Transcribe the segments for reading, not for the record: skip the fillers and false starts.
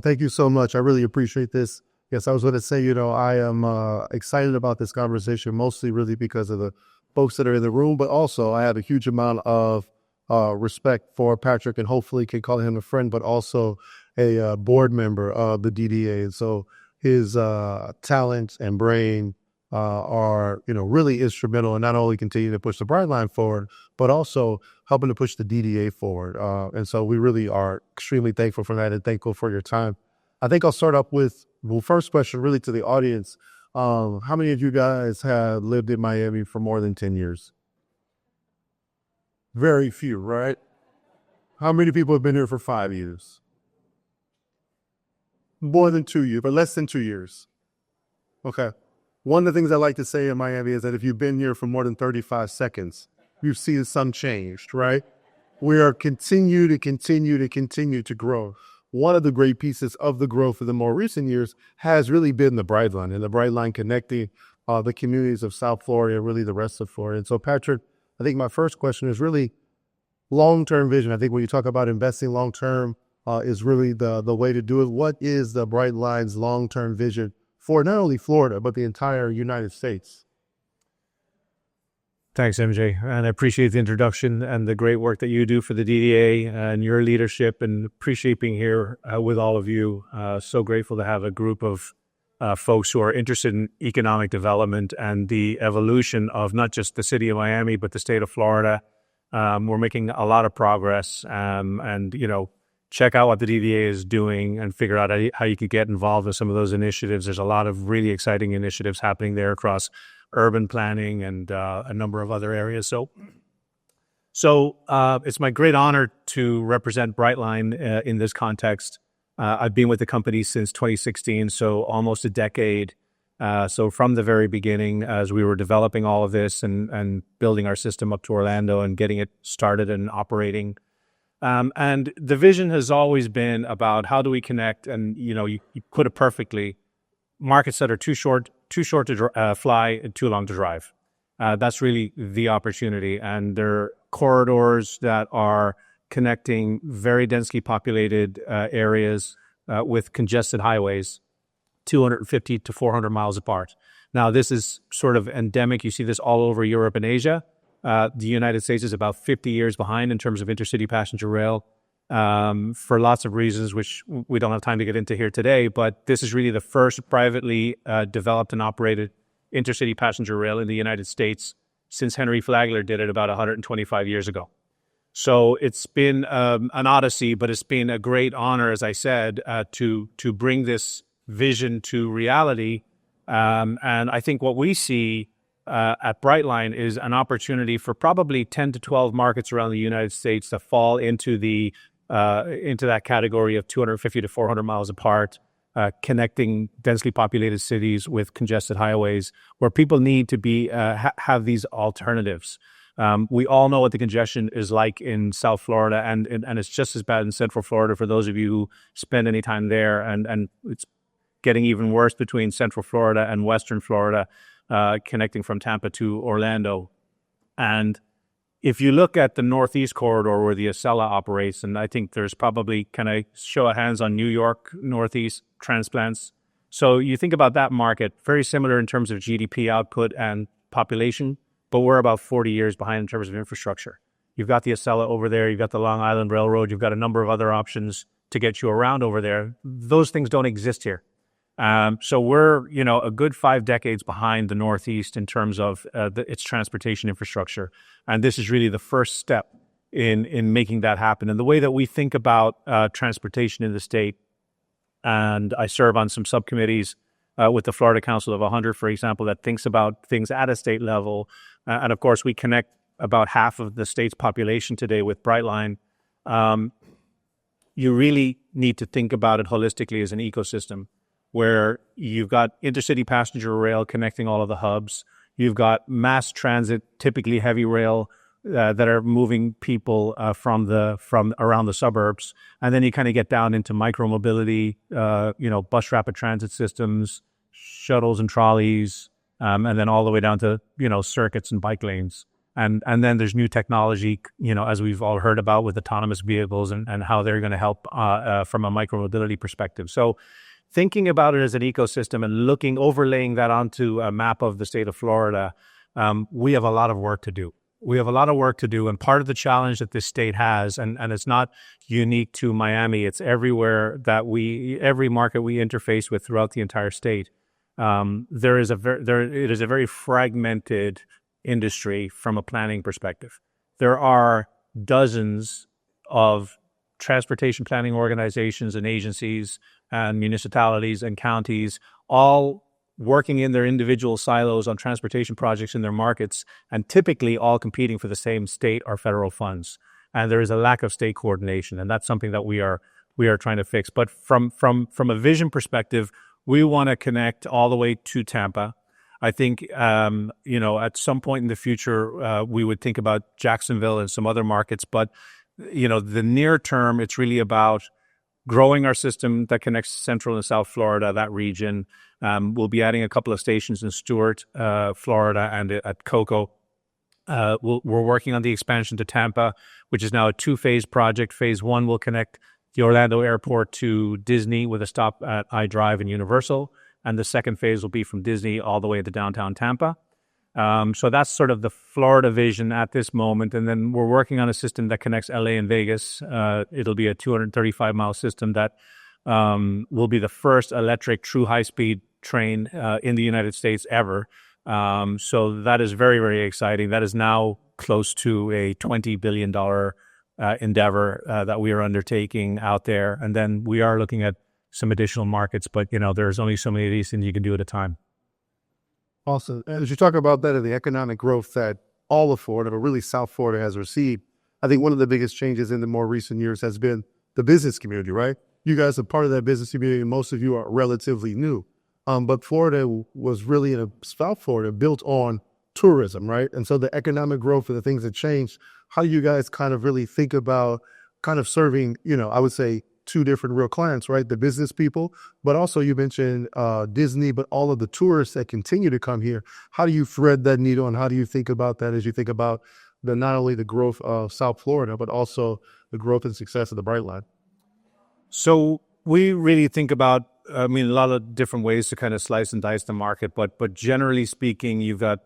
Thank you so much. I really appreciate this. Yes, I was going to say, I am excited about this conversation, mostly really because of the folks that are in the room, but also I have a huge amount of respect for Patrick and hopefully can call him a friend, but also a board member of the DDA. And so his talent and brain are, really instrumental in not only continuing to push the Brightline forward, but also helping to push the DDA forward. And so we really are extremely thankful for that and thankful for your time. I think I'll start up with, first question really to the audience. How many of you guys have lived in Miami for more than 10 years? Very few, right? How many people have been here for 5 years? More than 2 years, but less than 2 years. Okay. One of the things I like to say in Miami is that if you've been here for more than 35 seconds, you've seen some changed, right? We are continue to grow. One of the great pieces of the growth of the more recent years has really been the Brightline, and the Brightline connecting the communities of South Florida and really the rest of Florida. And so, Patrick, I think my first question is really long-term vision. I think when you talk about investing long-term is really the way to do it. What is the Brightline's long-term vision for not only Florida, but the entire United States? Thanks, MJ. And I appreciate the introduction and the great work that you do for the DDA and your leadership, and appreciate being here with all of you. So grateful to have a group of folks who are interested in economic development and the evolution of not just the city of Miami, but the state of Florida. We're making a lot of progress, and, check out what the DDA is doing and figure out how you could get involved with some of those initiatives. There's a lot of really exciting initiatives happening there across urban planning and a number of other areas. So it's my great honor to represent Brightline in this context. I've been with the company since 2016, so almost a decade. So from the very beginning, as we were developing all of this and building our system up to Orlando and getting it started and operating. And the vision has always been about how do we connect, and you put it perfectly, markets that are too short to fly and too long to drive. That's really the opportunity. And there are corridors that are connecting very densely populated areas with congested highways, 250 to 400 miles apart. Now, this is sort of endemic. You see this all over Europe and Asia. The United States is about 50 years behind in terms of intercity passenger rail for lots of reasons, which we don't have time to get into here today. But this is really the first privately developed and operated intercity passenger rail in the United States since Henry Flagler did it about 125 years ago. So it's been an odyssey, but it's been a great honor, as I said, to bring this vision to reality. And I think what we see at Brightline is an opportunity for probably 10 to 12 markets around the United States that fall into that category of 250 to 400 miles apart, connecting densely populated cities with congested highways, where people need to be have these alternatives. We all know what the congestion is like in South Florida, and it's just as bad in Central Florida for those of you who spend any time there, and it's getting even worse between Central Florida and Western Florida, connecting from Tampa to Orlando. And if you look at the Northeast corridor where the Acela operates, and I think there's probably, can I show of hands on New York Northeast transplants? So you think about that market, very similar in terms of GDP output and population, but we're about 40 years behind in terms of infrastructure. You've got the Acela over there, you've got the Long Island Railroad, you've got a number of other options to get you around over there. Those things don't exist here. So we're, a good 5 decades behind the Northeast in terms of its transportation infrastructure. And this is really the first step in making that happen. And the way that we think about transportation in the state, and I serve on some subcommittees with the Florida Council of 100, for example, that thinks about things at a state level. And of course, we connect about half of the state's population today with Brightline. You really need to think about it holistically as an ecosystem, where you've got intercity passenger rail connecting all of the hubs. You've got mass transit, typically heavy rail, that are moving people from around the suburbs. And then you kind of get down into micromobility, bus rapid transit systems, shuttles and trolleys, and then all the way down to, circuits and bike lanes. And then there's new technology, as we've all heard about with autonomous vehicles and how they're going to help from a micromobility perspective. So thinking about it as an ecosystem and overlaying that onto a map of the state of Florida, we have a lot of work to do. We have a lot of work to do. And part of the challenge that this state has, and it's not unique to Miami, it's everywhere every market we interface with throughout the entire state. It is a very fragmented industry from a planning perspective. There are dozens of transportation planning organizations and agencies and municipalities and counties all working in their individual silos on transportation projects in their markets, and typically all competing for the same state or federal funds. And there is a lack of state coordination, and that's something that we are trying to fix. But from a vision perspective, we want to connect all the way to Tampa. I think, at some point in the future, we would think about Jacksonville and some other markets. But, the near term, it's really about growing our system that connects Central and South Florida, that region. We'll be adding a couple of stations in Stuart, Florida, and at Cocoa. We're working on the expansion to Tampa, which is now a 2-phase project. Phase 1 will connect the Orlando airport to Disney with a stop at iDrive and Universal. And the second phase will be from Disney all the way to downtown Tampa. So that's sort of the Florida vision at this moment. And then we're working on a system that connects LA and Vegas. It'll be a 235-mile system that will be the first electric true high-speed train in the United States ever. So that is very, very exciting. That is now close to a $20 billion endeavor that we are undertaking out there. And then we are looking at some additional markets, but there's only so many of these things you can do at a time. Awesome. As you talk about that and the economic growth that all of Florida, but really South Florida, has received, I think one of the biggest changes in the more recent years has been the business community, right? You guys are part of that business community, and most of you are relatively new. But Florida was really, South Florida, built on tourism, right? And so the economic growth and the things that changed, how do you guys kind of really think about kind of serving, I would say, two different real clients, right? The business people, but also you mentioned Disney, but all of the tourists that continue to come here. How do you thread that needle, and how do you think about that as you think about not only the growth of South Florida, but also the growth and success of the Brightline? So we really think about, a lot of different ways to kind of slice and dice the market, but generally speaking, you've got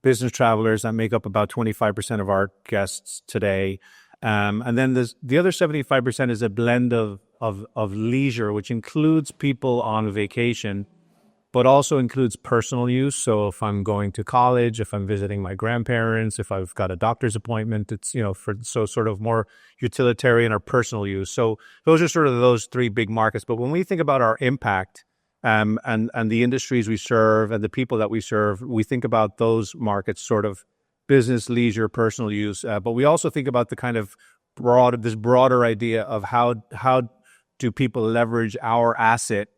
business travelers that make up about 25% of our guests today. And then the other 75% is a blend of leisure, which includes people on vacation, but also includes personal use. So if I'm going to college, if I'm visiting my grandparents, if I've got a doctor's appointment, it's, so sort of more utilitarian or personal use. So those are sort of those three big markets. But when we think about our impact and the industries we serve and the people that we serve, we think about those markets sort of business, leisure, personal use. But we also think about the kind of broader idea of how do people leverage our asset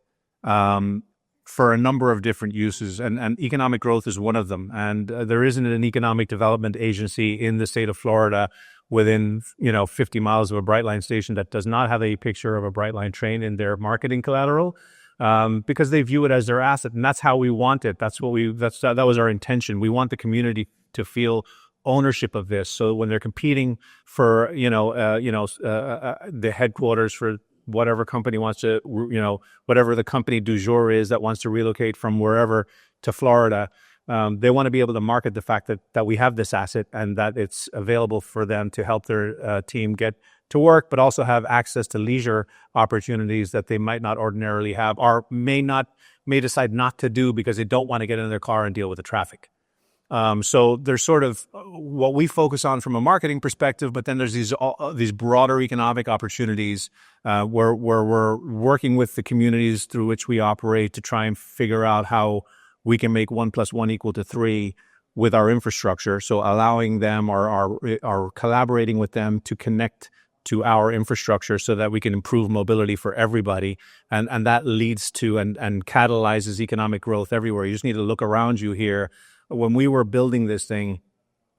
for a number of different uses, and economic growth is one of them. And there isn't an economic development agency in the state of Florida within 50 miles of a Brightline station that does not have a picture of a Brightline train in their marketing collateral, because they view it as their asset, and that's how we want it. That was our intention. We want the community to feel ownership of this. So when they're competing for the headquarters for whatever company wants to, whatever the company du jour is that wants to relocate from wherever to Florida, they want to be able to market the fact that we have this asset and that it's available for them to help their team get to work, but also have access to leisure opportunities that they might not ordinarily have, or may decide not to do because they don't want to get in their car and deal with the traffic. So there's sort of what we focus on from a marketing perspective, but then there's these broader economic opportunities where we're working with the communities through which we operate to try and figure out how we can make 1 + 1 = 3 with our infrastructure. So allowing them or collaborating with them to connect to our infrastructure so that we can improve mobility for everybody. And that leads to and catalyzes economic growth everywhere. You just need to look around you here. When we were building this thing,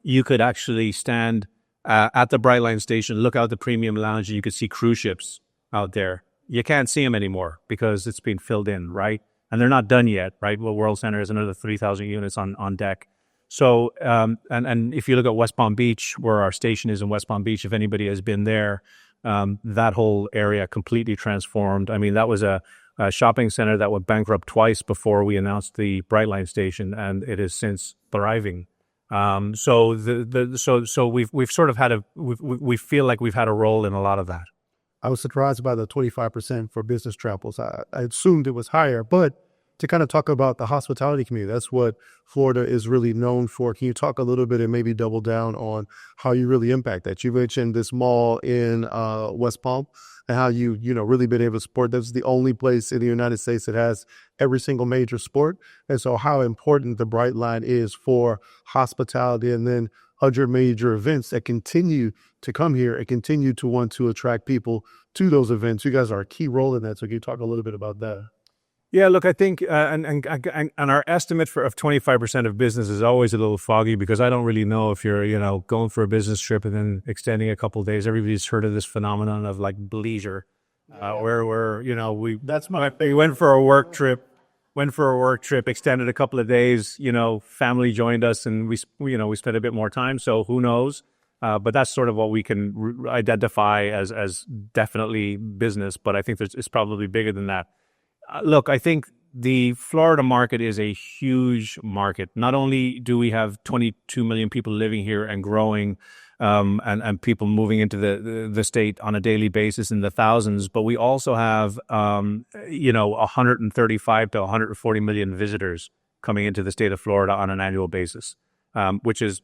you could actually stand at the Brightline station, look out the premium lounge, and you could see cruise ships out there. You can't see them anymore because it's been filled in, right? And they're not done yet, right? Well, World Center has another 3,000 units on deck. So, and if you look at West Palm Beach, where our station is in West Palm Beach, if anybody has been there, that whole area completely transformed. I mean, that was a shopping center that went bankrupt twice before we announced the Brightline station, and it is since thriving. So we've sort of we feel like we've had a role in a lot of that. I was surprised by the 25% for business travels. I assumed it was higher, but to kind of talk about the hospitality community, that's what Florida is really known for. Can you talk a little bit and maybe double down on how you really impact that? You mentioned this mall in West Palm and how you really been able to support. That's the only place in the United States that has every single major sport. And so how important the Brightline is for hospitality, and then other major events that continue to come here and continue to want to attract people to those events. You guys are a key role in that. So can you talk a little bit about that? Yeah, look, I think, and our estimate of 25% of business is always a little foggy, because I don't really know if you're, going for a business trip and then extending a couple of days. Everybody's heard of this phenomenon of like bleisure, where we went for a work trip, extended a couple of days, family joined us, and we spent a bit more time. So who knows? But that's sort of what we can identify as definitely business. But I think it's probably bigger than that. Look, I think the Florida market is a huge market. Not only do we have 22 million people living here and growing, and people moving into the state on a daily basis in the thousands, but we also have 135 to 140 million visitors coming into the state of Florida on an annual basis, which is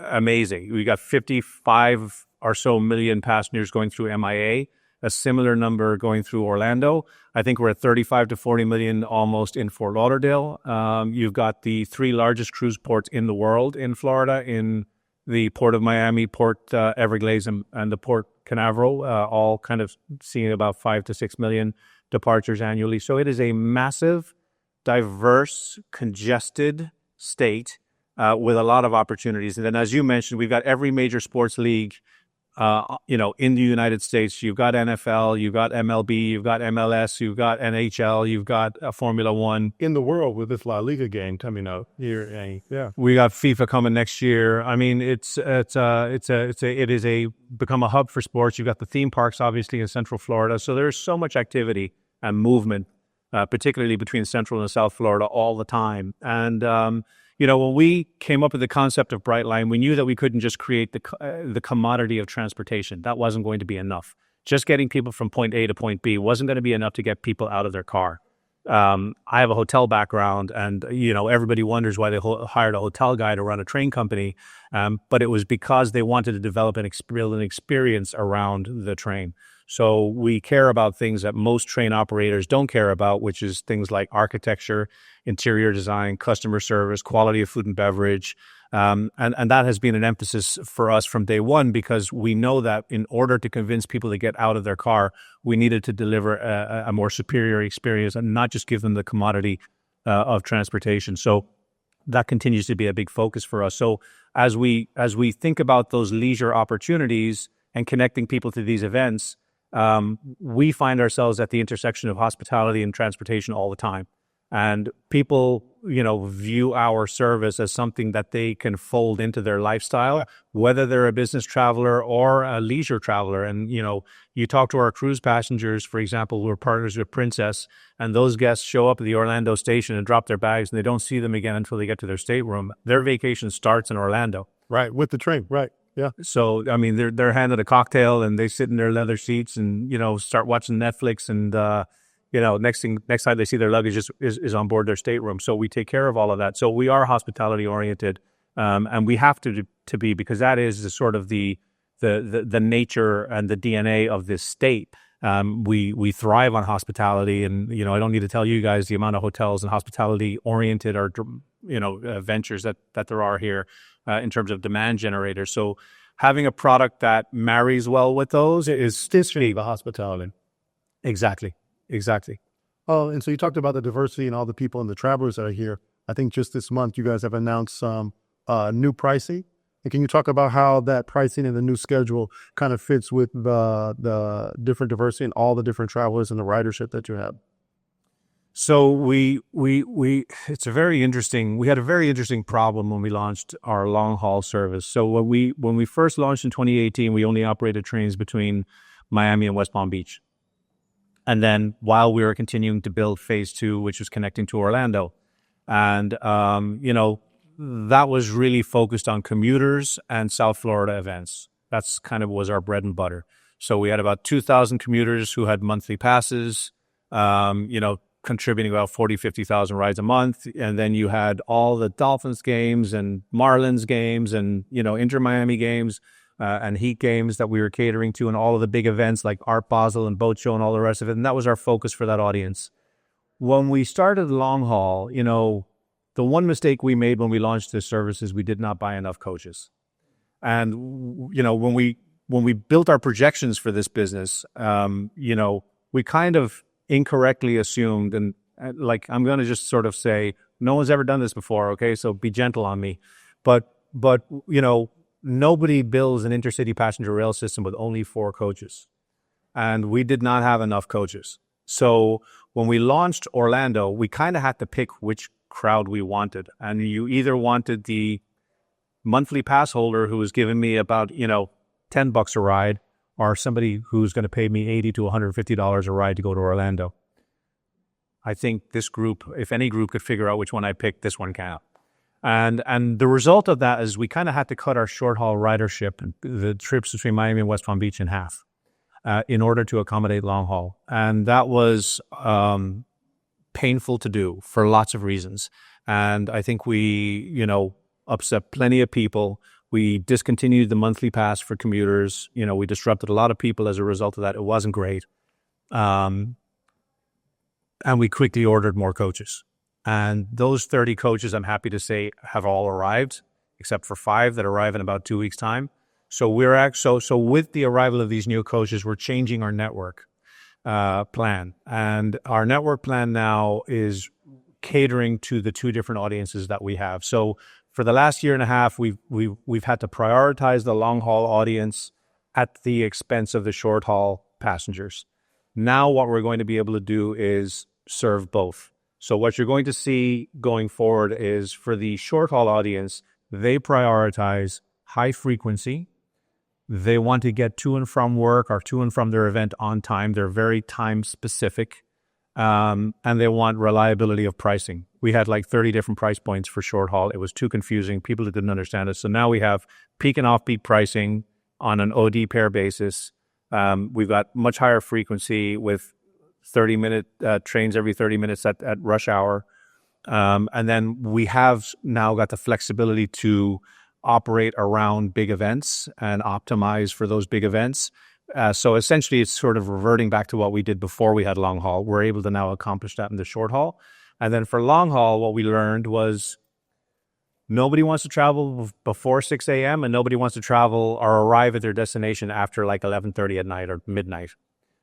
amazing. We got 55 or so million passengers going through MIA. A similar number going through Orlando. I think we're at 35 to 40 million almost in Fort Lauderdale. You've got the 3 largest cruise ports in the world in Florida, in the Port of Miami, Port Everglades, and the Port Canaveral, all kind of seeing about 5 to 6 million departures annually. So it is a massive, diverse, congested state with a lot of opportunities. And then, as you mentioned, we've got every major sports league in the United States. You've got NFL, you've got MLB, you've got MLS, you've got NHL, you've got Formula One. In the world with this La Liga game coming up here, yeah, we got FIFA coming next year. I mean, it is become a hub for sports. You've got the theme parks, obviously, in Central Florida. So there's so much activity and movement, particularly between Central and South Florida, all the time. And when we came up with the concept of Brightline, we knew that we couldn't just create the commodity of transportation. That wasn't going to be enough. Just getting people from point A to point B wasn't going to be enough to get people out of their car. I have a hotel background, and everybody wonders why they hired a hotel guy to run a train company, but it was because they wanted to develop an experience around the train. So we care about things that most train operators don't care about, which is things like architecture, interior design, customer service, quality of food and beverage. And that has been an emphasis for us from day one, because we know that in order to convince people to get out of their car, we needed to deliver a more superior experience and not just give them the commodity of transportation. So that continues to be a big focus for us. So as we think about those leisure opportunities and connecting people to these events, we find ourselves at the intersection of hospitality and transportation all the time. And people, view our service as something that they can fold into their lifestyle, whether they're a business traveler or a leisure traveler. And, you talk to our cruise passengers, for example, who are partners with Princess, and those guests show up at the Orlando station and drop their bags, and they don't see them again until they get to their stateroom. Their vacation starts in Orlando. Right, with the train, right. Yeah. So, I mean, they're handed a cocktail and they sit in their leather seats and, start watching Netflix. And, next time they see their luggage is on board their stateroom. So we take care of all of that. So we are hospitality oriented, and we have to be, because that is the sort of the nature and the DNA of this state. We thrive on hospitality, and I don't need to tell you guys the amount of hotels and hospitality oriented or ventures that there are here in terms of demand generators. So having a product that marries well with those is the hospitality. Exactly. Oh, and so you talked about the diversity and all the people and the travelers that are here. I think just this month you guys have announced some new pricing. And can you talk about how that pricing and the new schedule kind of fits with the different diversity and all the different travelers and the ridership that you have? So it's a very interesting, we had a very interesting problem when we launched our long haul service. So when we first launched in 2018, we only operated trains between Miami and West Palm Beach. And then while we were continuing to build phase 2, which was connecting to Orlando, and, that was really focused on commuters and South Florida events. That's kind of was our bread and butter. So we had about 2,000 commuters who had monthly passes, contributing about 50,000 rides a month. And then you had all the Dolphins games and Marlins games and, Inter-Miami games and Heat games that we were catering to, and all of the big events like Art Basel and Boat Show and all the rest of it. And that was our focus for that audience. When we started long haul, the one mistake we made when we launched this service is we did not buy enough coaches. And, when we built our projections for this business, we kind of incorrectly assumed, and I'm going to just sort of say, no one's ever done this before, okay? So be gentle on me. But nobody builds an intercity passenger rail system with only 4 coaches. And we did not have enough coaches. So when we launched Orlando, we kind of had to pick which crowd we wanted. And you either wanted the monthly pass holder who was giving me about, $10 a ride, or somebody who's going to pay me $80 to $150 a ride to go to Orlando. I think this group, if any group could figure out which one I picked, this one can't. And the result of that is we kind of had to cut our short haul ridership, the trips between Miami and West Palm Beach, in half in order to accommodate long haul. And that was painful to do for lots of reasons. And I think we, upset plenty of people. We discontinued the monthly pass for commuters. We disrupted a lot of people as a result of that. It wasn't great. And we quickly ordered more coaches. And those 30 coaches, I'm happy to say, have all arrived, except for 5 that arrive in about 2 weeks' time. So so with the arrival of these new coaches, we're changing our network plan. And our network plan now is catering to the 2 different audiences that we have. So for the last year and a half, we've had to prioritize the long haul audience at the expense of the short haul passengers. Now what we're going to be able to do is serve both. So what you're going to see going forward is, for the short haul audience, they prioritize high frequency. They want to get to and from work or to and from their event on time. They're very time specific. And they want reliability of pricing. We had like 30 different price points for short haul. It was too confusing. People didn't understand it. So now we have peak and off-peak pricing on an OD pair basis. We've got much higher frequency with 30-minute trains every 30 minutes at rush hour. And then we have now got the flexibility to operate around big events and optimize for those big events. So essentially, it's sort of reverting back to what we did before we had long haul. We're able to now accomplish that in the short haul. And then for long haul, what we learned was nobody wants to travel before 6 a.m. and nobody wants to travel or arrive at their destination after like 11:30 at night or midnight.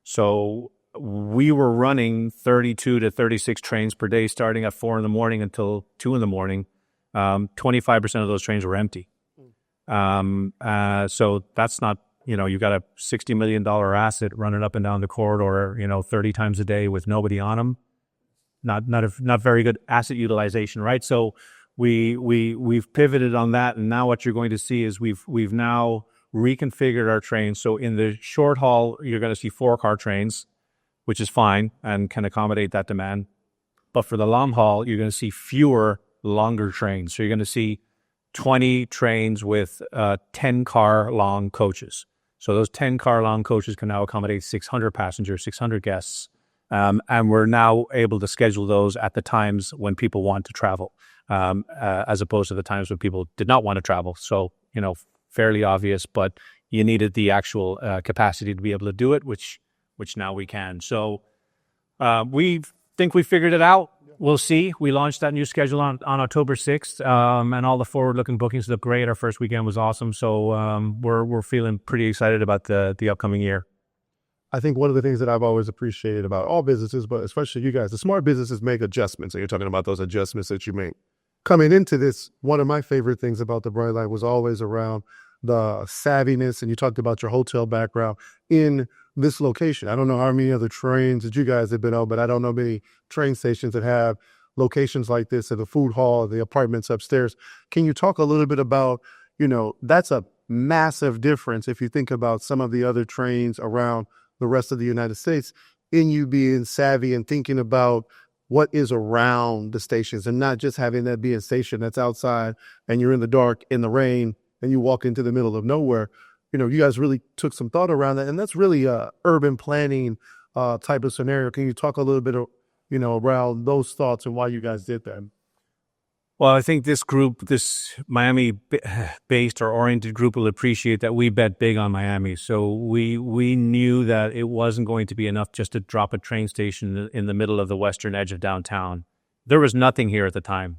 So we were running 32 to 36 trains per day, starting at 4 in the morning until 2 in the morning. 25% of those trains were empty. So that's not, you've got a $60 million asset running up and down the corridor, 30 times a day with nobody on them. Not very good asset utilization, right? So we've pivoted on that, and now what you're going to see is we've now reconfigured our trains. So in the short haul, you're going to see 4-car trains, which is fine and can accommodate that demand. But for the long haul, you're going to see fewer longer trains. So you're going to see 20 trains with 10-car long coaches. So those 10-car long coaches can now accommodate 600 passengers, 600 guests. And we're now able to schedule those at the times when people want to travel, as opposed to the times when people did not want to travel. So, fairly obvious, but you needed the actual capacity to be able to do it, which now we can. So we think we figured it out. We'll see. We launched that new schedule on October 6th, and all the forward-looking bookings look great. Our first weekend was awesome. So we're feeling pretty excited about the upcoming year. I think one of the things that I've always appreciated about all businesses, but especially you guys, the smart businesses make adjustments. And you're talking about those adjustments that you make. Coming into this, one of my favorite things about the Brightline was always around the savviness, and you talked about your hotel background in this location. I don't know how many other trains that you guys have been on, but I don't know many train stations that have locations like this at the food hall, the apartments upstairs. Can you talk a little bit about, that's a massive difference if you think about some of the other trains around the rest of the United States, in you being savvy and thinking about what is around the stations and not just having that be a station that's outside and you're in the dark, in the rain, and you walk into the middle of nowhere. You guys really took some thought around that, and that's really a urban planning type of scenario. Can you talk a little bit, around those thoughts and why you guys did that? Well, I think this group, this Miami-based or oriented group, will appreciate that we bet big on Miami. So we knew that it wasn't going to be enough just to drop a train station in the middle of the western edge of downtown. There was nothing here at the time.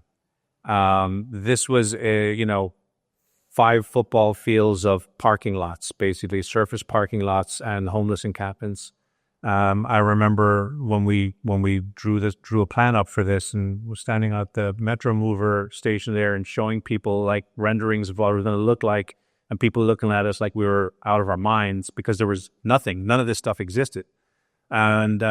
This was 5 football fields of parking lots, basically surface parking lots and homeless encampments. I remember when we drew a plan up for this and was standing at the Metro Mover station there and showing people like renderings of what it was going to look like, and people looking at us like we were out of our minds because there was nothing. None of this stuff existed. And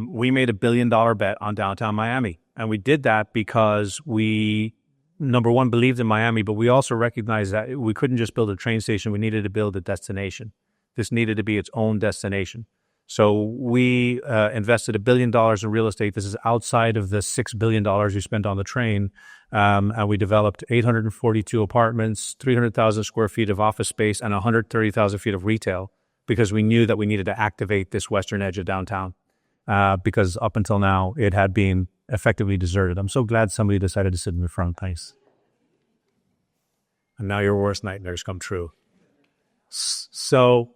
we made $1 billion bet on downtown Miami. And we did that because we, number one, believed in Miami, but we also recognized that we couldn't just build a train station. We needed to build a destination. This needed to be its own destination. So we invested $1 billion in real estate. This is outside of the $6 billion we spent on the train. And we developed 842 apartments, 300,000 square feet of office space, and 130,000 feet of retail, because we knew that we needed to activate this western edge of downtown, because up until now, it had been effectively deserted. I'm so glad somebody decided to sit in the front. Thanks. And now your worst nightmares come true. So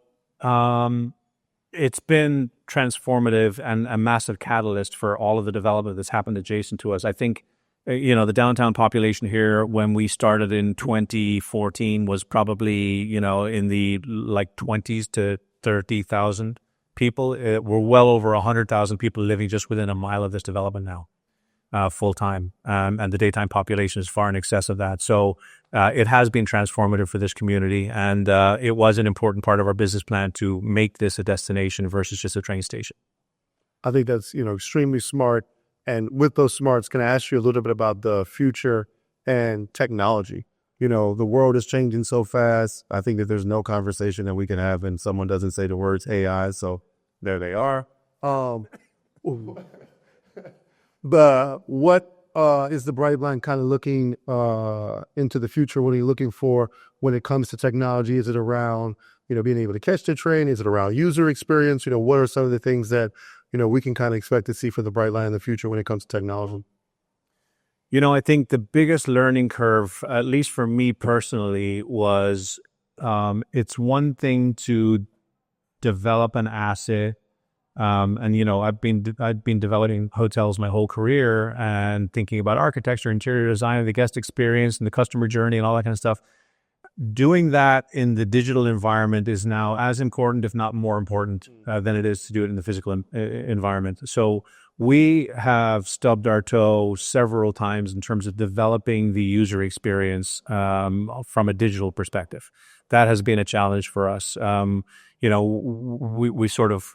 it's been transformative and a massive catalyst for all of the development that's happened adjacent to us. I think, the downtown population here when we started in 2014 was probably, in the 20s to 30,000 people. We're well over 100,000 people living just within a mile of this development now, full time. And the daytime population is far in excess of that. So it has been transformative for this community. And it was an important part of our business plan to make this a destination versus just a train station. I think that's, extremely smart. And with those smarts, can I ask you a little bit about the future and technology? The world is changing so fast. I think that there's no conversation that we can have and someone doesn't say the words AI. So there they are. But what is the Brightline kind of looking into the future? What are you looking for when it comes to technology? Is it around, being able to catch the train? Is it around user experience? What are some of the things that, we can kind of expect to see for the Brightline in the future when it comes to technology? I think the biggest learning curve, at least for me personally, was it's one thing to develop an asset. I've been developing hotels my whole career and thinking about architecture, interior design, the guest experience, and the customer journey, and all that kind of stuff. Doing that in the digital environment is now as important, if not more important, than it is to do it in the physical environment. So we have stubbed our toe several times in terms of developing the user experience from a digital perspective. That has been a challenge for us.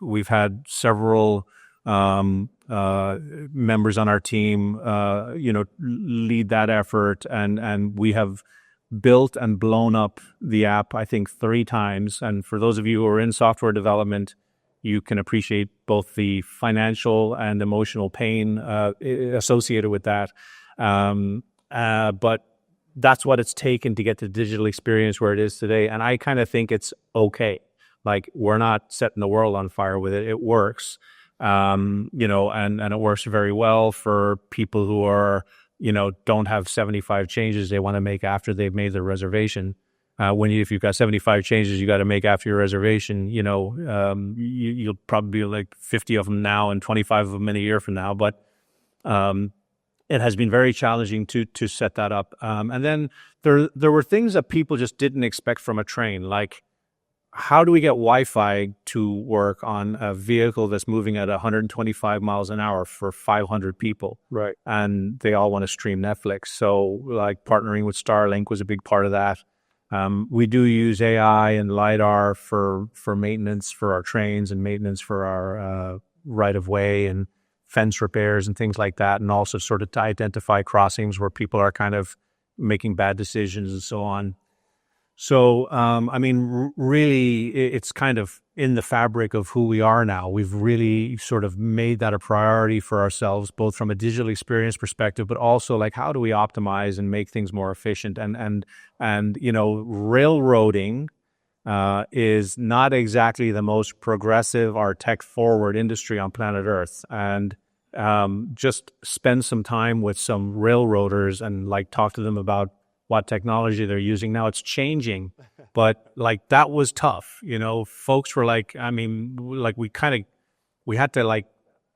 We've had several members on our team, lead that effort, and we have built and blown up the app, I think, 3 times. And for those of you who are in software development, you can appreciate both the financial and emotional pain associated with that. But that's what it's taken to get the digital experience where it is today. And I kind of think it's okay. Like, we're not setting the world on fire with it. It works, and it works very well for people who are, don't have 75 changes they want to make after they've made their reservation. If you've got 75 changes you got to make after your reservation, you'll probably be like 50 of them now and 25 of them in a year from now. But it has been very challenging to set that up. And then there were things that people just didn't expect from a train, like, how do we get Wi-Fi to work on a vehicle that's moving at 125 miles an hour for 500 people? Right. And they all want to stream Netflix. So, partnering with Starlink was a big part of that. We do use AI and LiDAR for maintenance for our trains and maintenance for our right-of-way and fence repairs and things like that, and also sort of to identify crossings where people are kind of making bad decisions and so on. So, I mean, really, it's kind of in the fabric of who we are now. We've really sort of made that a priority for ourselves, both from a digital experience perspective, but also like how do we optimize and make things more efficient? And you know, railroading is not exactly the most progressive or tech-forward industry on planet Earth. And just spend some time with some railroaders and like talk to them about what technology they're using now. It's changing, but like that was tough. You know, folks were like, I mean, like we had to like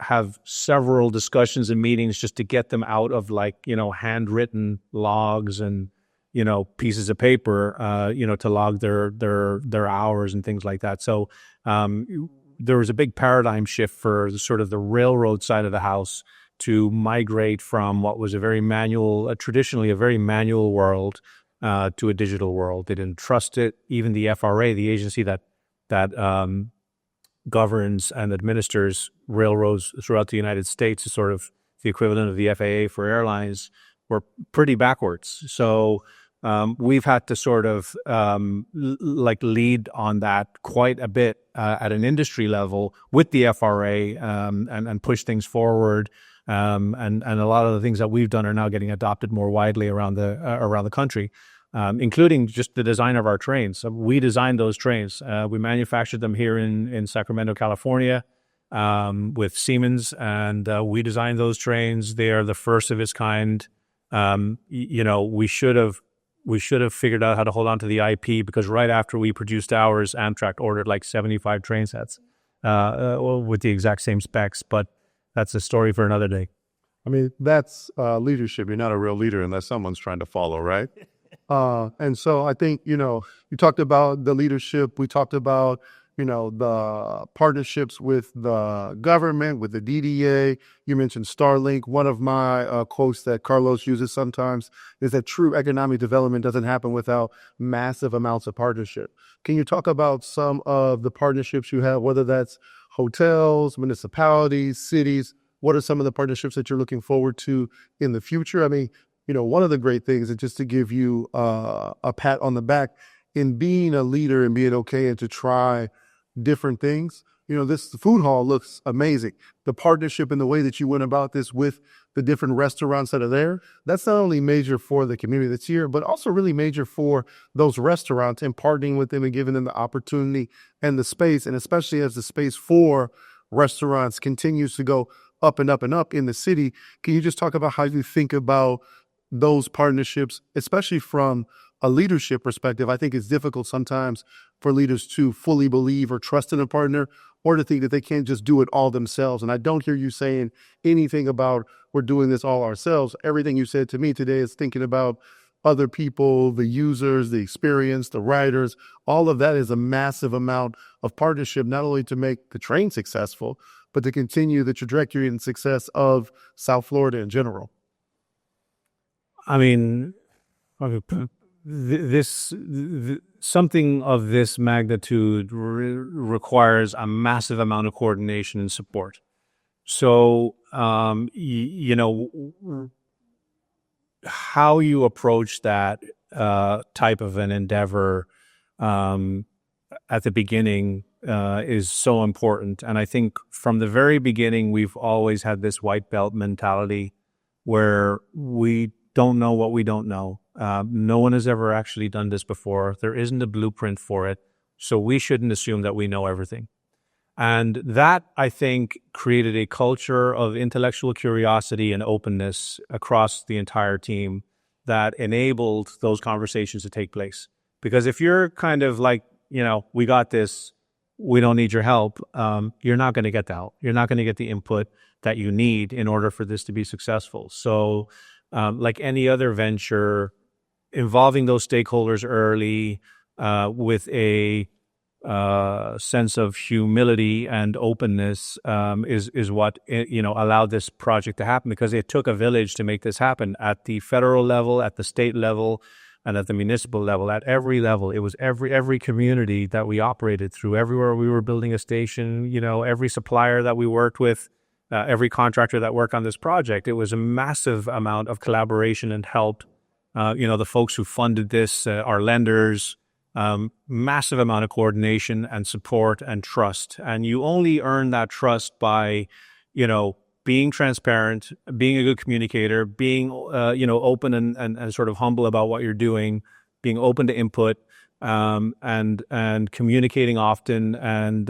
have several discussions and meetings just to get them out of like, you know, handwritten logs and, you know, pieces of paper, you know, to log their hours and things like that. So there was a big paradigm shift for the sort of the railroad side of the house to migrate from what was a very manual, traditionally a very manual world, to a digital world. They didn't trust it. Even the FRA, the agency that governs and administers railroads throughout the United States, is sort of the equivalent of the FAA for airlines, were pretty backwards. So we've had to sort of like lead on that quite a bit at an industry level with the FRA and push things forward. And a lot of the things that we've done are now getting adopted more widely around the country, including just the design of our trains. So we designed those trains. We manufactured them here in Sacramento, California, with Siemens, and we designed those trains. They are the first of its kind. You know, we should have figured out how to hold on to the IP, because right after we produced ours, Amtrak ordered like 75 train sets with the exact same specs. But that's a story for another day. I mean, that's leadership. You're not a real leader unless someone's trying to follow, right? And so I think, you know, you talked about the leadership. We talked about, you know, the partnerships with the government, with the DDA. You mentioned Starlink. One of my quotes that Carlos uses sometimes is that true economic development doesn't happen without massive amounts of partnership. Can you talk about some of the partnerships you have, whether that's hotels, municipalities, cities? What are some of the partnerships that you're looking forward to in the future? I mean, you know, one of the great things is just to give you a pat on the back in being a leader and being okay and to try different things. You know, this food hall looks amazing. The partnership and the way that you went about this with the different restaurants that are there, that's not only major for the community that's here, but also really major for those restaurants and partnering with them and giving them the opportunity and the space. And especially as the space for restaurants continues to go up and up and up in the city, can you just talk about how you think about those partnerships, especially from a leadership perspective? I think it's difficult sometimes for leaders to fully believe or trust in a partner, or to think that they can't just do it all themselves. And I don't hear you saying anything about we're doing this all ourselves. Everything you said to me today is thinking about other people, the users, the experience, the riders. All of that is a massive amount of partnership, not only to make the train successful, but to continue the trajectory and success of South Florida in general. I mean, something of this magnitude requires a massive amount of coordination and support. So, you know, how you approach that type of an endeavor at the beginning is so important. And I think from the very beginning, we've always had this white belt mentality where we don't know what we don't know. No one has ever actually done this before. There isn't a blueprint for it. So we shouldn't assume that we know everything. And that, I think, created a culture of intellectual curiosity and openness across the entire team that enabled those conversations to take place. Because if you're kind of like, you know, we got this, we don't need your help, you're not going to get the help. You're not going to get the input that you need in order for this to be successful. So like any other venture, involving those stakeholders early with a sense of humility and openness is what, you know, allowed this project to happen, because it took a village to make this happen at the federal level, at the state level. and at the municipal level, at every level. It was every community that we operated through, everywhere we were building a station, every supplier that we worked with, every contractor that worked on this project. It was a massive amount of collaboration and help. The folks who funded this, our lenders, massive amount of coordination and support and trust. And you only earn that trust by, being transparent, being a good communicator, being, open and sort of humble about what you're doing, being open to input, and communicating often and,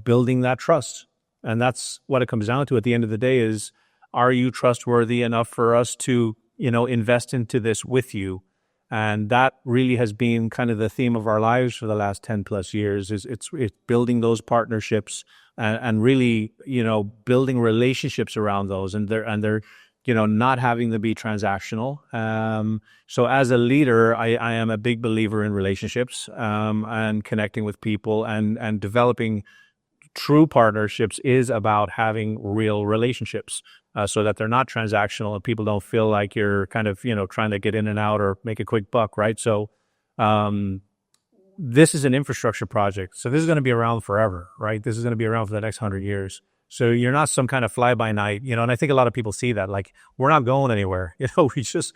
building that trust. And that's what it comes down to at the end of the day is, are you trustworthy enough for us to, invest into this with you? And that really has been kind of the theme of our lives for the last 10 plus years is it's building those partnerships and really, building relationships around those and they're, not having to be transactional. So as a leader, I am a big believer in relationships, and connecting with people and developing true partnerships is about having real relationships, so that they're not transactional and people don't feel like you're kind of, trying to get in and out or make a quick buck, right? So this is an infrastructure project. So this is going to be around forever, right? This is going to be around for the next 100 years. So you're not some kind of fly-by-night, and I think a lot of people see that, like, we're not going anywhere. We just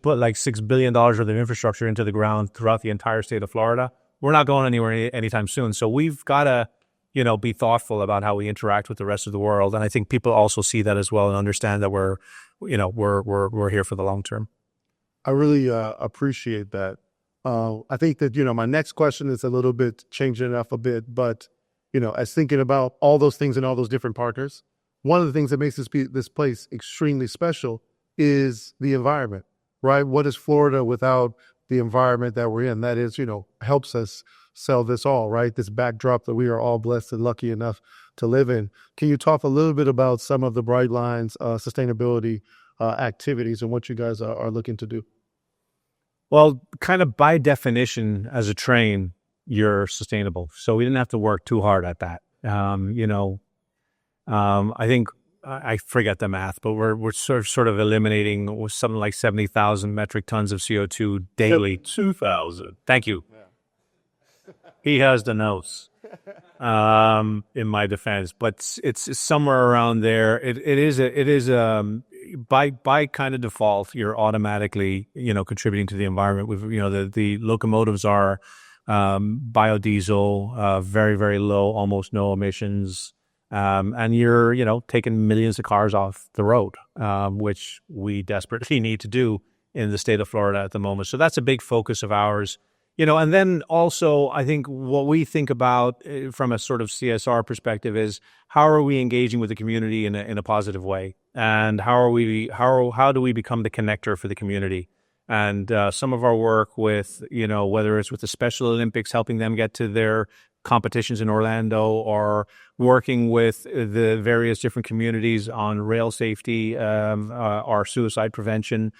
put like $6 billion worth of infrastructure into the ground throughout the entire state of Florida. We're not going anywhere anytime soon. So we've got to, be thoughtful about how we interact with the rest of the world. And I think people also see that as well and understand that we're here for the long term. I really appreciate that. I think that, my next question is a little bit changing it up a bit, but, as thinking about all those things and all those different partners, one of the things that makes this place extremely special is the environment, right? What is Florida without the environment that we're in? That is, helps us sell this all, right? This backdrop that we are all blessed and lucky enough to live in. Can you talk a little bit about some of the Brightline's sustainability activities and what you guys are looking to do? Well, kind of by definition, as a train, you're sustainable. So we didn't have to work too hard at that. I think I forget the math, but we're sort of eliminating something like 70,000 metric tons of CO2 daily. 2,000. Thank you. Yeah. He has the notes. In my defense, but it's somewhere around there. It is by kind of default, you're automatically, contributing to the environment. With, the locomotives are biodiesel, very, very low, almost no emissions. And you're, taking millions of cars off the road, which we desperately need to do in the state of Florida at the moment. So that's a big focus of ours. And then also, I think what we think about from a sort of CSR perspective is how are we engaging with the community in a positive way, and how do we become the connector for the community? And some of our work with, whether it's with the Special Olympics, helping them get to their competitions in Orlando, or working with the various different communities on rail safety, or suicide prevention.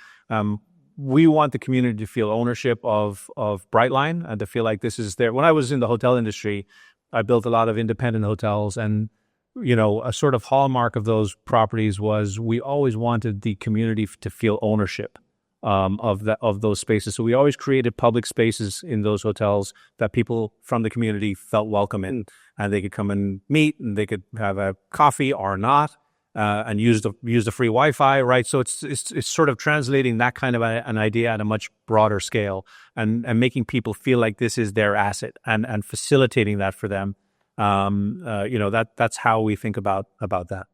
We want the community to feel ownership of Brightline and to feel like this is their. When I was in the hotel industry, I built a lot of independent hotels, and a sort of hallmark of those properties was we always wanted the community to feel ownership of those spaces. So we always created public spaces in those hotels that people from the community felt welcome in, and they could come and meet, and they could have a coffee or not. And use the free Wi-Fi, right? So it's sort of translating that kind of an idea at a much broader scale, and making people feel like this is their asset, and facilitating that for them. That's how we think about that.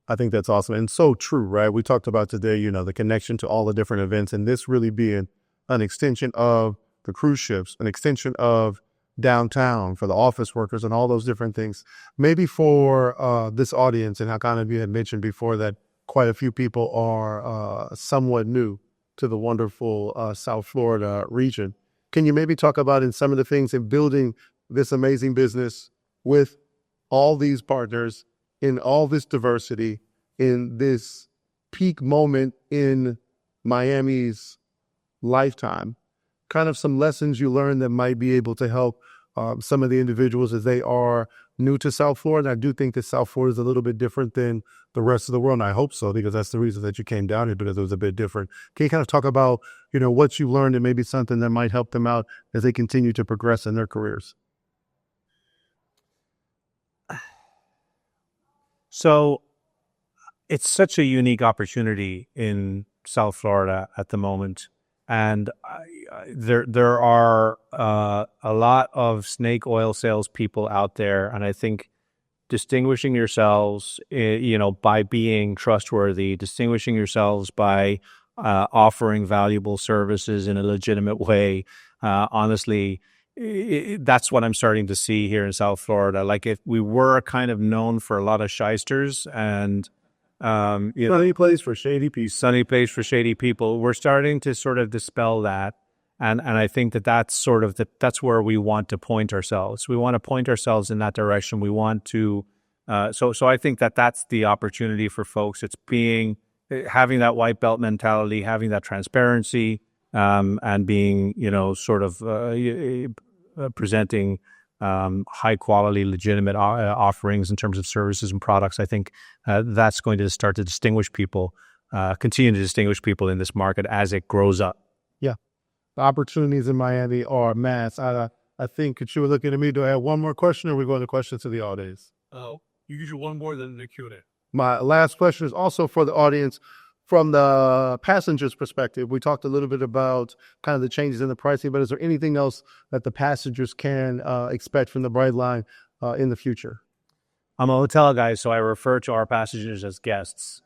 I think that's awesome and so true, right? We talked about today, the connection to all the different events, and this really being an extension of the cruise ships, an extension of downtown for the office workers and all those different things. Maybe for this audience, and how kind of you had mentioned before that quite a few people are somewhat new to the wonderful South Florida region. Can you maybe talk about in some of the things in building this amazing business with all these partners, in all this diversity, in this peak moment in Miami's lifetime, kind of some lessons you learned that might be able to help some of the individuals as they are new to South Florida. I do think that South Florida is a little bit different than the rest of the world. And I hope so, because that's the reason that you came down here, because it was a bit different. Can you kind of talk about, what you learned and maybe something that might help them out as they continue to progress in their careers? So it's such a unique opportunity in South Florida at the moment. And there are a lot of snake oil salespeople out there. And I think distinguishing yourselves, by being trustworthy, distinguishing yourselves by offering valuable services in a legitimate way, honestly, that's what I'm starting to see here in South Florida. Like, if we were kind of known for a lot of shysters and Sunny place for shady people, we're starting to sort of dispel that, and I think that's that's where we want to point ourselves. We want to point ourselves in that direction. We want to so I think that's the opportunity for folks. It's having that white belt mentality, having that transparency, and being presenting high quality, legitimate offerings in terms of services and products. I think that's going to start to distinguish people, continue to distinguish people in this market as it grows up. Yeah. The opportunities in Miami are mass. I think you were looking at me. Do I have one more question, or are we going to questions to the audience? Oh, you usually one more than the Q&A. My last question is also for the audience. From the passenger's perspective, we talked a little bit about kind of the changes in the pricing, but is there anything else that the passengers can expect from the Brightline in the future? I'm a hotel guy, so I refer to our passengers as guests.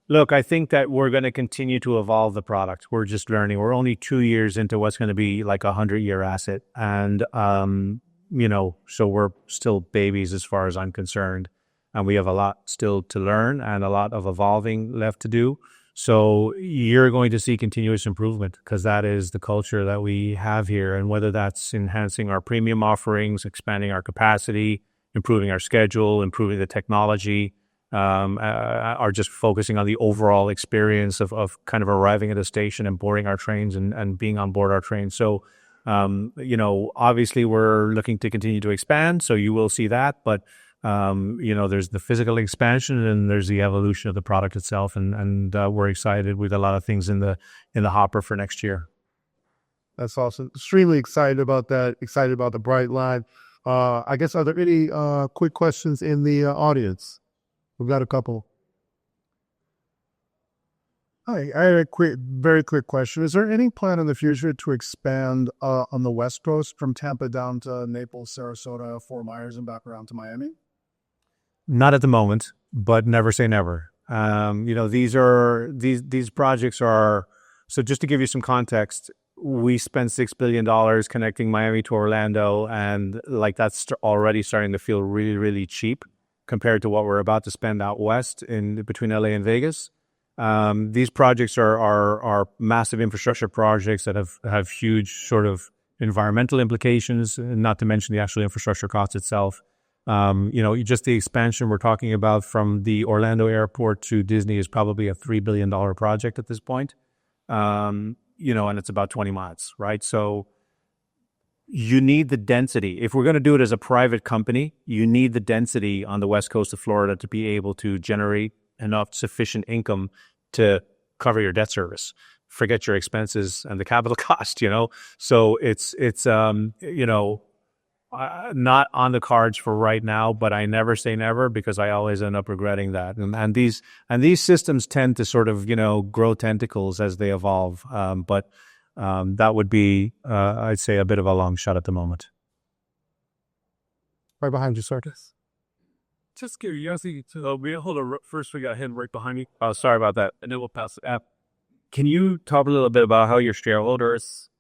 Look, I think that we're going to continue to evolve the product. We're just learning. We're only 2 years into what's going to be like a 100-year asset. And, so we're still babies as far as I'm concerned. And we have a lot still to learn and a lot of evolving left to do. So you're going to see continuous improvement, because that is the culture that we have here. And whether that's enhancing our premium offerings, expanding our capacity, improving our schedule, improving the technology, are just focusing on the overall experience of kind of arriving at a station and boarding our trains and being on board our trains. So, obviously we're looking to continue to expand. So you will see that. But there's the physical expansion and there's the evolution of the product itself, and we're excited with a lot of things in the hopper for next year. That's awesome. Extremely excited about that. Excited about the Brightline. I guess, are there any quick questions in the audience? We've got a couple. Hi, I had a very quick question. Is there any plan in the future to expand on the West Coast from Tampa down to Naples, Sarasota, Fort Myers, and back around to Miami? Not at the moment, but never say never. These projects are, so just to give you some context, we spent $6 billion connecting Miami to Orlando, and like that's already starting to feel really, really cheap compared to what we're about to spend out west in between LA and Vegas. These projects are massive infrastructure projects that have huge sort of environmental implications, not to mention the actual infrastructure cost itself. Just the expansion we're talking about from the Orlando airport to Disney is probably a $3 billion project at this point. And it's about 20 miles, right? So you need the density. If we're going to do it as a private company, you need the density on the west coast of Florida to be able to generate enough sufficient income to cover your debt service. Forget your expenses and the capital cost, So it's not on the cards for right now, but I never say never, because I always end up regretting that. And these systems tend to sort of, grow tentacles as they evolve. But that would be, I'd say, a bit of a long shot at the moment. Right behind you, Sarkis. Just curiosity. Hold on. First, we got him right behind me. Oh, sorry about that. And then we'll pass it. Can you talk a little bit about how your shareholders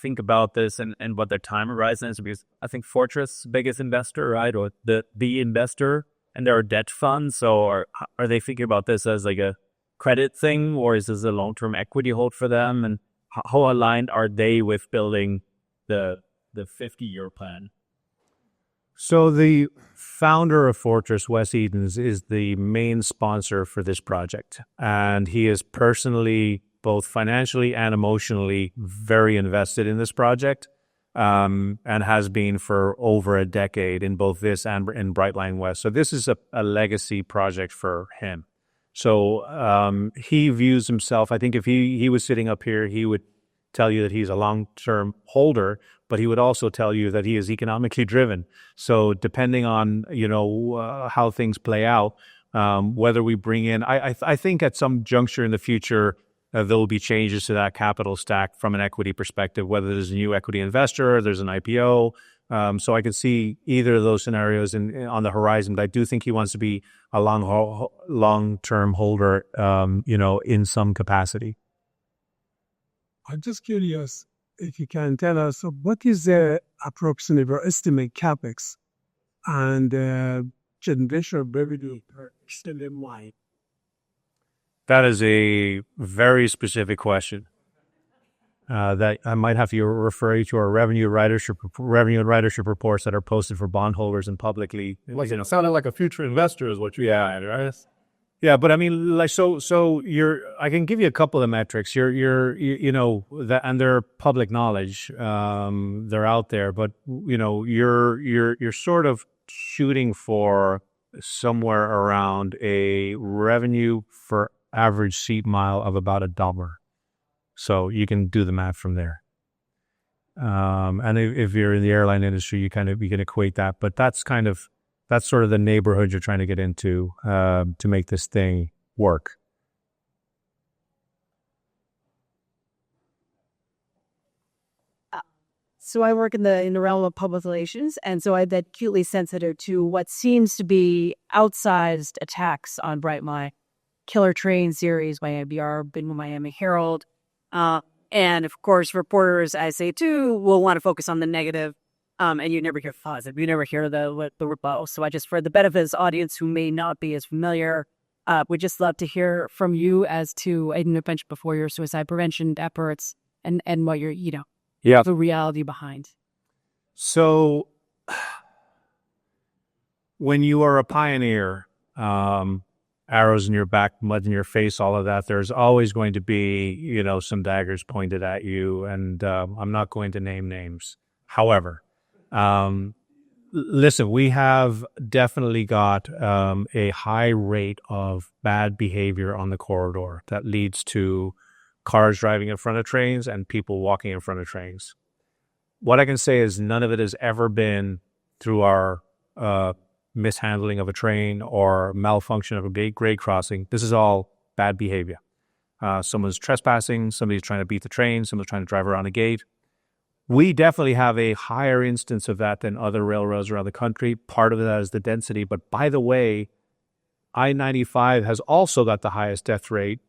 think about this and what their time horizon is? Because I think Fortress, biggest investor, right, or the investor, and there are debt funds. So are they thinking about this as like a credit thing, or is this a long-term equity hold for them? And how aligned are they with building the 50-year plan? So the founder of Fortress, Wes Edens, is the main sponsor for this project. And he is personally, both financially and emotionally, very invested in this project. and has been for over a decade in both this and in Brightline West. So this is a legacy project for him. So he views himself, I think if he was sitting up here, he would tell you that he's a long-term holder, but he would also tell you that he is economically driven. So depending on, how things play out, whether we bring in, I think at some juncture in the future, there will be changes to that capital stack from an equity perspective, whether there's a new equity investor, or there's an IPO. So I can see either of those scenarios on the horizon. But I do think he wants to be a long-term holder, in some capacity. I'm just curious if you can tell us what is the approximate or estimate capex and generation revenue per extended line? That is a very specific question that I might have to refer you to our revenue and ridership reports that are posted for bondholders and publicly. It sounded like a future investor is what you had, right? Yeah, but I mean, like, so I can give you a couple of metrics. And they're public knowledge. They're out there, but you're sort of shooting for somewhere around a revenue for average seat mile of about $1. So you can do the math from there. And if you're in the airline industry, you can equate that, but that's sort of the neighborhood you're trying to get into to make this thing work. So I work in the realm of public relations, and so I'm acutely sensitive to what seems to be outsized attacks on Brightline, Killer Train series, Miami BR, been with Miami Herald, and of course, reporters, I say too, will want to focus on the negative. And you never hear positive. You never hear the rebuttal. So I just, for the benefit of this audience who may not be as familiar, we'd just love to hear from you as to, I didn't mention before, your suicide prevention efforts and what you're, the reality behind. So when you are a pioneer, arrows in your back, mud in your face, all of that, there's always going to be, some daggers pointed at you. And I'm not going to name names. However, listen, we have definitely got a high rate of bad behavior on the corridor that leads to cars driving in front of trains and people walking in front of trains. What I can say is none of it has ever been through our mishandling of a train or malfunction of a big grade crossing. This is all bad behavior. Someone's trespassing, somebody's trying to beat the train, someone's trying to drive around a gate. We definitely have a higher instance of that than other railroads around the country. Part of that is the density. But by the way, I-95 has also got the highest death rate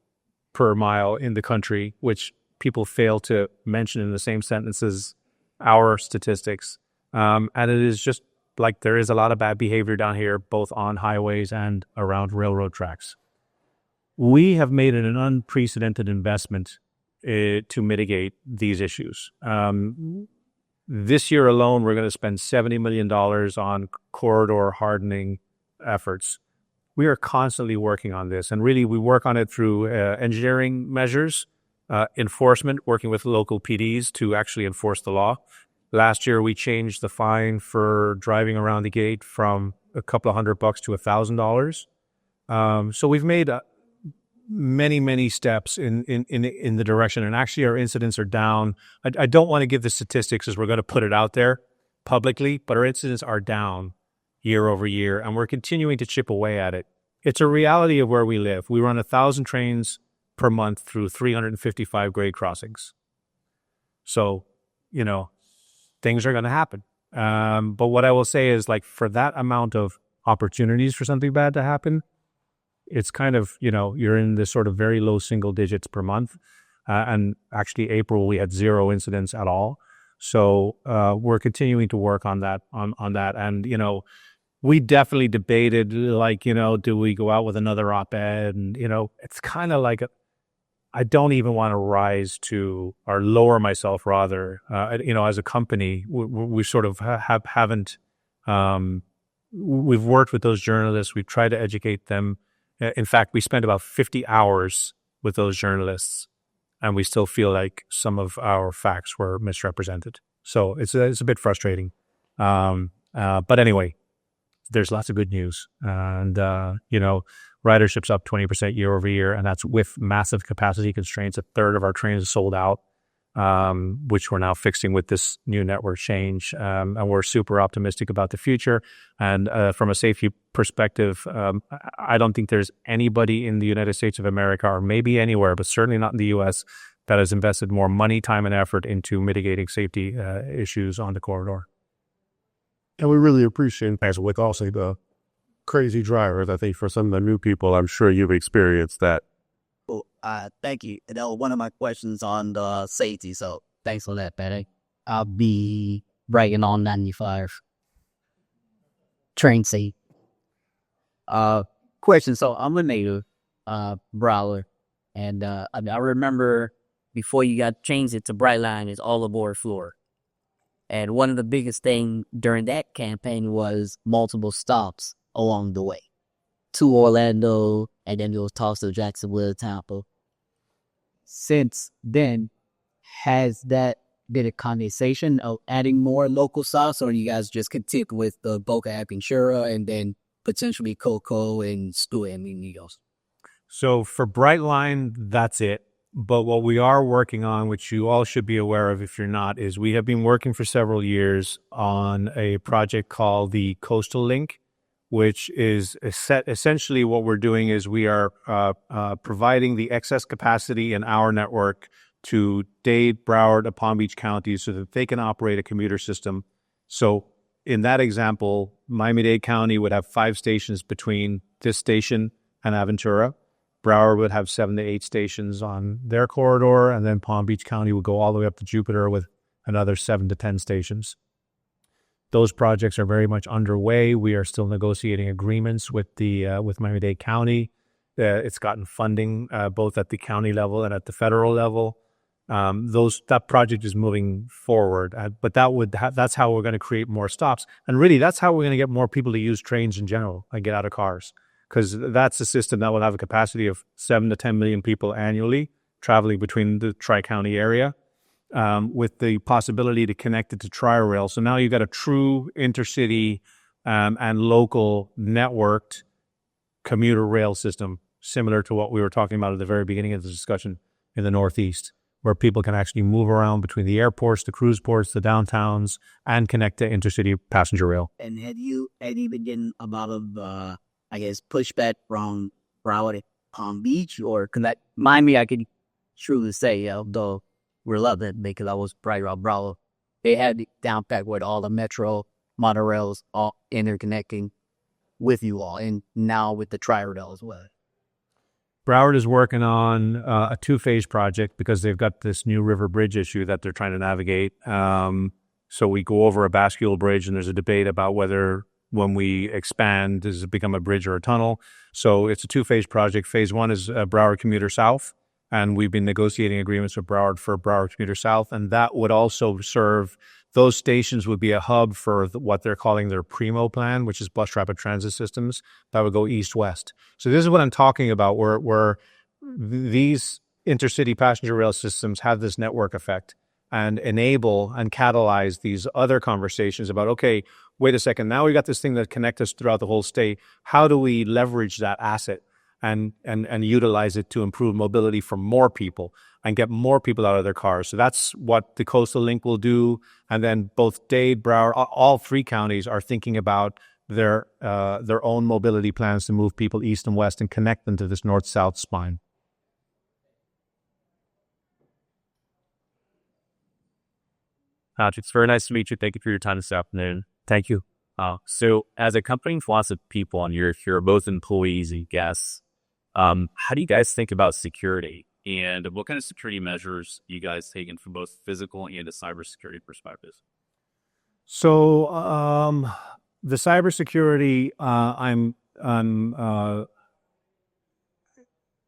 per mile in the country, which people fail to mention in the same sentence as our statistics. And it is just like there is a lot of bad behavior down here, both on highways and around railroad tracks. We have made an unprecedented investment to mitigate these issues. This year alone, we're going to spend $70 million on corridor hardening efforts. We are constantly working on this, and really we work on it through engineering measures, enforcement, working with local PDs to actually enforce the law. Last year, we changed the fine for driving around the gate from a couple of $100 to $1,000. So we've made many steps in the direction, and actually our incidents are down. I don't want to give the statistics as we're going to put it out there publicly, but our incidents are down year over year, and we're continuing to chip away at it. It's a reality of where we live. We run 1,000 trains per month through 355 grade crossings. So, things are going to happen. But what I will say is, like, for that amount of opportunities for something bad to happen, it's kind of, you're in this sort of very low single digits per month. And actually April, we had 0 incidents at all. So we're continuing to work on that, And, we definitely debated, do we go out with another op-ed? And, it's kind of like, I don't even want to rise to, or lower myself rather, as a company, we sort of haven't, we've worked with those journalists. We've tried to educate them. In fact, we spent about 50 hours with those journalists, and we still feel like some of our facts were misrepresented. So it's a bit frustrating. But anyway, there's lots of good news. And, ridership's up 20% year over year, and that's with massive capacity constraints. A third of our trains are sold out, which we're now fixing with this new network change. And we're super optimistic about the future. And from a safety perspective, I don't think there's anybody in the United States of America, or maybe anywhere, but certainly not in the U.S., that has invested more money, time, and effort into mitigating safety issues on the corridor. And we really appreciate, as with also the crazy drivers. I think for some of the new people, I'm sure you've experienced that. Well, thank you. That was one of my questions on the safety, so thanks for that, Patty. I'll be bragging on 95. Train safe. Question, so I'm a native Broward, and I remember before you got changed it to Brightline, it's all aboard Florida. And one of the biggest things during that campaign was multiple stops along the way to Orlando, and then it was tossed to Jacksonville, Tampa. Since then, has that been a conversation of adding more local stops, or you guys just continue with the Boca Aventura and then potentially Cocoa and Stuart and New York? So for Brightline, that's it. But what we are working on, which you all should be aware of if you're not, is we have been working for several years on a project called the Coastal Link, which is essentially what we're doing is we are providing the excess capacity in our network to Dade, Broward, and Palm Beach counties so that they can operate a commuter system. So in that example, Miami-Dade County would have 5 stations between this station and Aventura. Broward would have 7 to 8 stations on their corridor, and then Palm Beach County would go all the way up to Jupiter with another 7 to 10 stations. Those projects are very much underway. We are still negotiating agreements with Miami-Dade County. It's gotten funding both at the county level and at the federal level. That project is moving forward, but that's how we're going to create more stops, and really that's how we're going to get more people to use trains in general and get out of cars. Because that's a system that will have a capacity of 7 to 10 million people annually traveling between the Tri-County area, with the possibility to connect it to Tri-Rail. So now you've got a true intercity and local networked commuter rail system, similar to what we were talking about at the very beginning of the discussion in the Northeast, where people can actually move around between the airports, the cruise ports, the downtowns, and connect to intercity passenger rail. And had you been getting a lot of pushback from Broward and Palm Beach, or cause that Miami, I can truly say, though we're loving it because I was right around Broward, they had it down pat with all the metro monorails all interconnecting with you all, and now with the Tri-Rail as well. Broward is working on a 2-phase project because they've got this new river bridge issue that they're trying to navigate. So we go over a bascule bridge, and there's a debate about whether when we expand, does it become a bridge or a tunnel? So it's a 2-phase project. Phase 1 is Broward Commuter South, and we've been negotiating agreements with Broward for Broward Commuter South, and that would also serve, those stations would be a hub for what they're calling their Primo plan, which is bus rapid transit systems that would go east-west. So this is what I'm talking about, where these intercity passenger rail systems have this network effect and enable and catalyze these other conversations about, okay, wait a second, now we got this thing that connects us throughout the whole state. How do we leverage that asset and utilize it to improve mobility for more people and get more people out of their cars? So that's what the Coastal Link will do. And then both Dade, Broward, all 3 counties are thinking about their own mobility plans to move people east and west and connect them to this north-south spine. Patrick, it's very nice to meet you. Thank you for your time this afternoon. Thank you. So as a company with lots of people on here, if you're both employees and guests, how do you guys think about security? And what kind of security measures you guys taking from both physical and a cybersecurity perspective? So the cybersecurity, I'm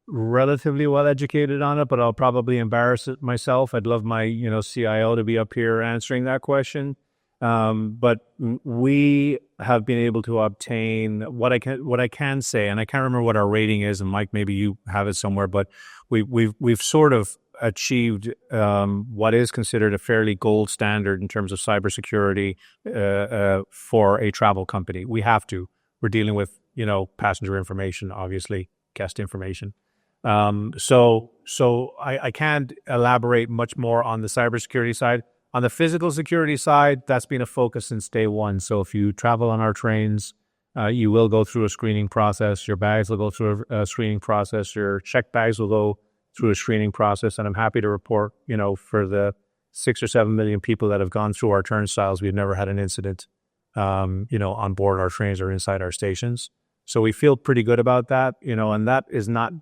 relatively well educated on it, but I'll probably embarrass it myself. I'd love my CIO to be up here answering that question. But we have been able to obtain what I can say, and I can't remember what our rating is, and Mike, maybe you have it somewhere, but we've sort of achieved what is considered a fairly gold standard in terms of cybersecurity for a travel company. We have to. We're dealing with, passenger information, obviously, guest information. So I can't elaborate much more on the cybersecurity side. On the physical security side, that's been a focus since day one. So if you travel on our trains, you will go through a screening process. Your bags will go through a screening process. Your checked bags will go through a screening process. And I'm happy to report, for the 6 or 7 million people that have gone through our turnstiles, we've never had an incident, on board our trains or inside our stations. So we feel pretty good about that, and that is not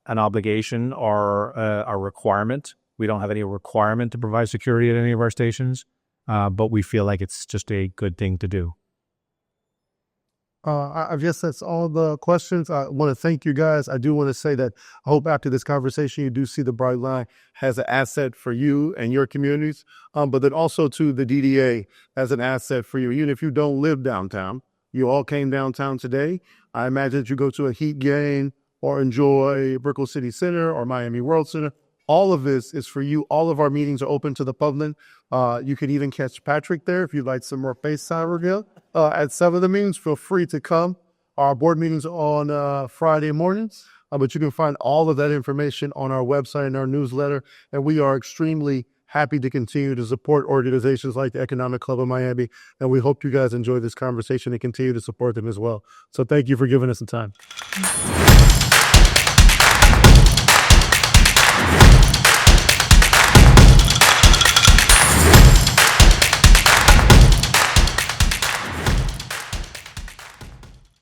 an obligation or a requirement. We don't have any requirement to provide security at any of our stations, but we feel like it's just a good thing to do. I guess that's all the questions. I want to thank you guys. I do want to say that I hope after this conversation, you do see the Brightline has an asset for you and your communities, but then also to the DDA as an asset for you. Even if you don't live downtown, you all came downtown today. I imagine that you go to a Heat game or enjoy Brickell City Center or Miami World Center. All of this is for you. All of our meetings are open to the public. You can even catch Patrick there if you'd like some more FaceTime reveal. At some of the meetings, feel free to come. Our board meetings on Friday mornings, but you can find all of that information on our website and our newsletter. And we are extremely happy to continue to support organizations like the Economic Club of Miami. And we hope you guys enjoy this conversation and continue to support them as well. So thank you for giving us the time.